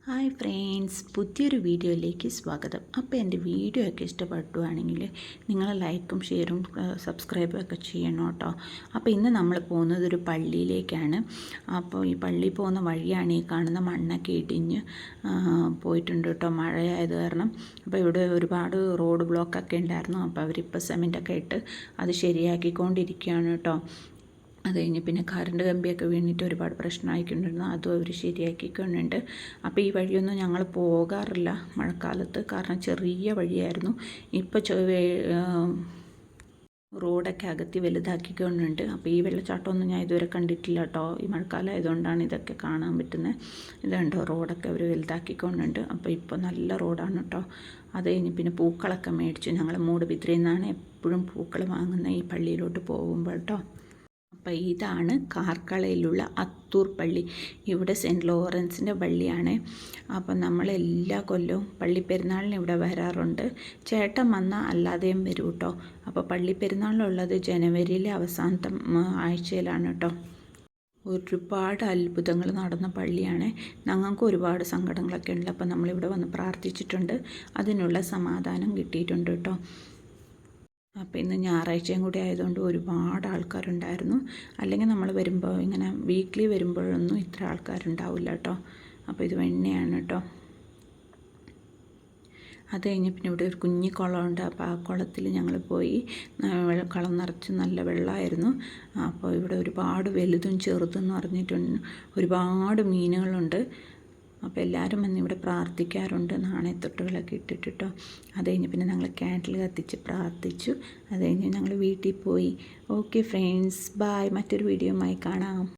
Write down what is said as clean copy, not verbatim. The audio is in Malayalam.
ഹായ് ഫ്രണ്ട്സ്, പുതിയൊരു വീഡിയോയിലേക്ക് സ്വാഗതം. അപ്പോൾ എൻ്റെ വീഡിയോ ഒക്കെ ഇഷ്ടപ്പെടുകയാണെങ്കിൽ നിങ്ങൾ ലൈക്കും ഷെയറും സബ്സ്ക്രൈബും ഒക്കെ ചെയ്യണം കേട്ടോ. അപ്പോൾ ഇന്ന് നമ്മൾ പോകുന്നത് ഒരു പള്ളിയിലേക്കാണ്. അപ്പോൾ ഈ പള്ളിയിൽ പോകുന്ന വഴിയാണ് ഈ കാണുന്ന മണ്ണൊക്കെ ഇടിഞ്ഞ് പോയിട്ടുണ്ട് കേട്ടോ, മഴയായത് കാരണം. അപ്പോൾ ഇവിടെ ഒരുപാട് റോഡ് ബ്ലോക്കൊക്കെ ഉണ്ടായിരുന്നു. അപ്പോൾ അവരിപ്പോൾ സിമെൻറ്റൊക്കെ ഇട്ട് അത് ശരിയാക്കിക്കൊണ്ടിരിക്കുകയാണ് കേട്ടോ. അത് കഴിഞ്ഞ് പിന്നെ കറണ്ട് കമ്പിയൊക്കെ വീണിട്ട് ഒരുപാട് പ്രശ്നമായിക്കൊണ്ടിരുന്നു, അതും അവർ ശരിയാക്കിക്കൊണ്ടുണ്ട്. അപ്പോൾ ഈ വഴിയൊന്നും ഞങ്ങൾ പോകാറില്ല മഴക്കാലത്ത്, കാരണം ചെറിയ വഴിയായിരുന്നു. ഇപ്പോൾ റോഡൊക്കെ അകത്തി വലുതാക്കിക്കൊണ്ടുണ്ട്. അപ്പോൾ ഈ വെള്ളച്ചാട്ടമൊന്നും ഞാൻ ഇതുവരെ കണ്ടിട്ടില്ല കേട്ടോ. ഈ മഴക്കാലം ആയതുകൊണ്ടാണ് ഇതൊക്കെ കാണാൻ പറ്റുന്നത്. ഇതുണ്ടോ, റോഡൊക്കെ അവർ വലുതാക്കിക്കൊണ്ടുണ്ട്. അപ്പോൾ ഇപ്പോൾ നല്ല റോഡാണ് കേട്ടോ. അത് കഴിഞ്ഞ് പിന്നെ പൂക്കളൊക്കെ മേടിച്ചു. ഞങ്ങൾ മൂടുബിദ്രയിൽ നിന്നാണ് എപ്പോഴും പൂക്കൾ വാങ്ങുന്നത് ഈ പള്ളിയിലോട്ട് പോകുമ്പോൾ കേട്ടോ. അപ്പോൾ ഇതാണ് കാർക്കളയിലുള്ള അത്തൂർ പള്ളി. ഇവിടെ സെൻറ്റ് ലോറൻസിൻ്റെ പള്ളിയാണ്. അപ്പം നമ്മൾ എല്ലാ കൊല്ലവും പള്ളിപ്പെരുന്നാളിന് ഇവിടെ വരാറുണ്ട്. ചേട്ടൻ വന്നാൽ അല്ലാതെയും വരും കേട്ടോ. അപ്പോൾ പള്ളിപ്പെരുന്നാളിനുള്ളത് ജനുവരിയിലെ അവസാനത്തെ ആഴ്ചയിലാണ് കേട്ടോ. ഒരുപാട് അത്ഭുതങ്ങൾ നടന്ന പള്ളിയാണ്. ഞങ്ങൾക്ക് ഒരുപാട് സങ്കടങ്ങളൊക്കെ ഉണ്ട്. അപ്പോൾ നമ്മളിവിടെ വന്ന് പ്രാർത്ഥിച്ചിട്ടുണ്ട്, അതിനുള്ള സമാധാനം കിട്ടിയിട്ടുണ്ട് കേട്ടോ. അപ്പോൾ ഇന്ന് ഞായറാഴ്ചയും കൂടി ആയതുകൊണ്ട് ഒരുപാട് ആൾക്കാരുണ്ടായിരുന്നു. അല്ലെങ്കിൽ നമ്മൾ വരുമ്പോൾ ഇങ്ങനെ വീക്ക്ലി വരുമ്പോഴൊന്നും ഇത്ര ആൾക്കാരുണ്ടാവില്ല കേട്ടോ. അപ്പോൾ ഇത് വെണ്ണയാണ് കേട്ടോ. അത് കഴിഞ്ഞ് പിന്നെ ഇവിടെ ഒരു കുഞ്ഞി കുളമുണ്ട്. അപ്പോൾ ആ കുളത്തിൽ ഞങ്ങൾ പോയി. കളം നിറച്ച് നല്ല വെള്ളമായിരുന്നു. അപ്പോൾ ഇവിടെ ഒരുപാട് വലുതും ചെറുതും എന്ന് പറഞ്ഞിട്ടുണ്ട് ഒരുപാട് മീനുകളുണ്ട്. അപ്പോൾ എല്ലാവരും വന്ന് ഇവിടെ പ്രാർത്ഥിക്കാറുണ്ട്, നാണയത്തൊട്ടുകളൊക്കെ ഇട്ടിട്ടോ. അത് കഴിഞ്ഞ് പിന്നെ ഞങ്ങൾ ക്യാൻഡിൽ കത്തിച്ച് പ്രാർത്ഥിച്ചു. അത് കഴിഞ്ഞ് ഞങ്ങൾ വീട്ടിൽ പോയി. Okay friends, bye. മറ്റൊരു വീഡിയോയുമായി കാണാം.